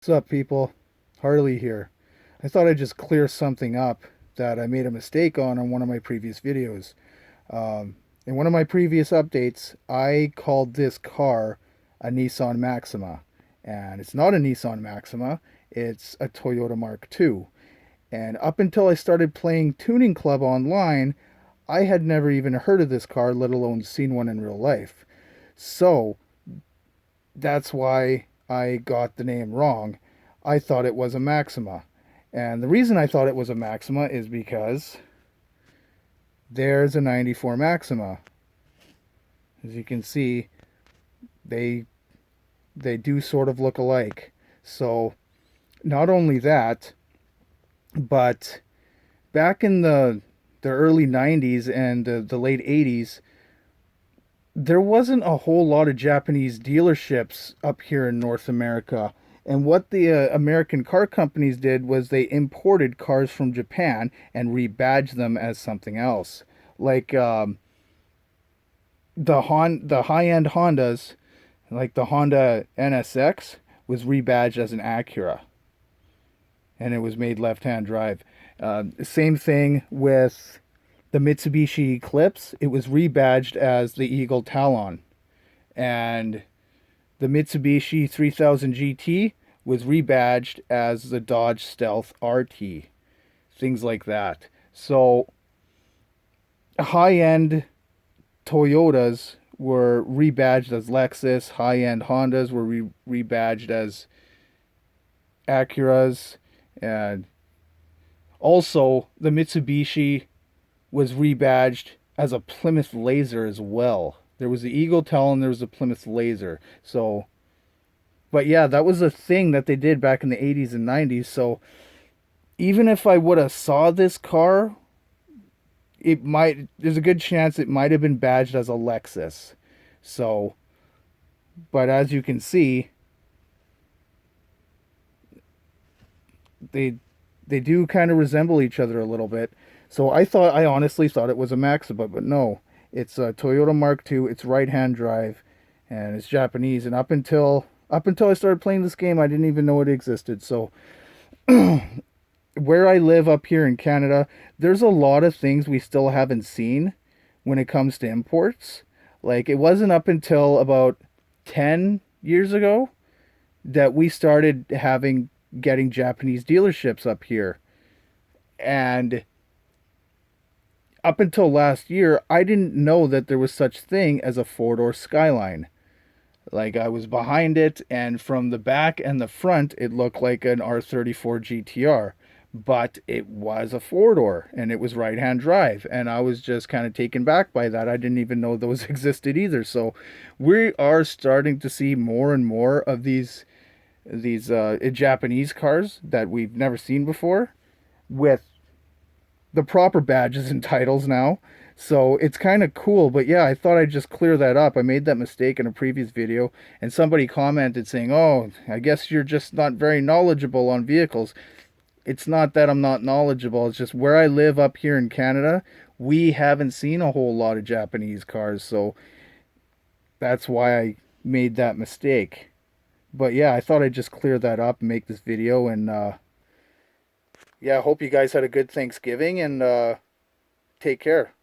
What's up, people? Harley here. I thought I'd just clear something up that I made a mistake on one of my previous videos. In one of my previous updates, I called this car a Nissan Maxima, and it's not a Nissan Maxima, it's a Toyota Mark II. And up until I started playing Tuning Club online, I had never even heard of this car, let alone seen one in real life. So, that's why I got the name wrong. I thought it was a Maxima. And the reason I thought it was a Maxima is because there's a 94 Maxima. As you can see, they they do sort of look alike. So, not only that, but back in the early 90s and the late 80s, there wasn't a whole lot of Japanese dealerships up here in North America. And what the American car companies did was they imported cars from Japan and rebadged them as something else. Like the high end Hondas, like the Honda NSX, was rebadged as an Acura, and it was made left hand drive. Same thing with the Mitsubishi Eclipse. It was rebadged as the Eagle Talon, and the Mitsubishi 3000 GT was rebadged as the Dodge Stealth RT. Things like that. So high-end Toyotas were rebadged as Lexus. High-end Hondas were rebadged as Acuras, and also the Mitsubishi was rebadged as a Plymouth Laser as well. There was the Eagle Talon, there was a Plymouth Laser. So, but yeah, that was a thing that they did back in the 80s and 90s. So, even if I would have saw this car, there's a good chance it might have been badged as a Lexus. So, but as you can see, they they do kind of resemble each other a little bit. So I honestly thought it was a Maxima, but no, it's a Toyota Mark II. It's right-hand drive, and it's Japanese. And up until I started playing this game, I didn't even know it existed. So where I live up here in Canada, there's a lot of things we still haven't seen when it comes to imports. Like it wasn't up until about 10 years ago that we started having getting Japanese dealerships up here. And up until last year, I didn't know that there was such thing as a four-door Skyline. Like I was behind it, and from the back and the front, it looked like an R34 GTR, but it was a four-door and it was right-hand drive, and I was just kind of taken back by that. I didn't even know those existed either. So we are starting to see more and more of these Japanese cars that we've never seen before with the proper badges and titles now. So it's kind of cool. But yeah, I thought I'd just clear that up. I made that mistake in a previous video, and somebody commented saying, "Oh, I guess you're just not very knowledgeable on vehicles." It's not that I'm not knowledgeable. It's just where I live up here in Canada, we haven't seen a whole lot of Japanese cars. So that's why I made that mistake. But yeah, I thought I'd just clear that up and make this video. And yeah, I hope you guys had a good Thanksgiving, and take care.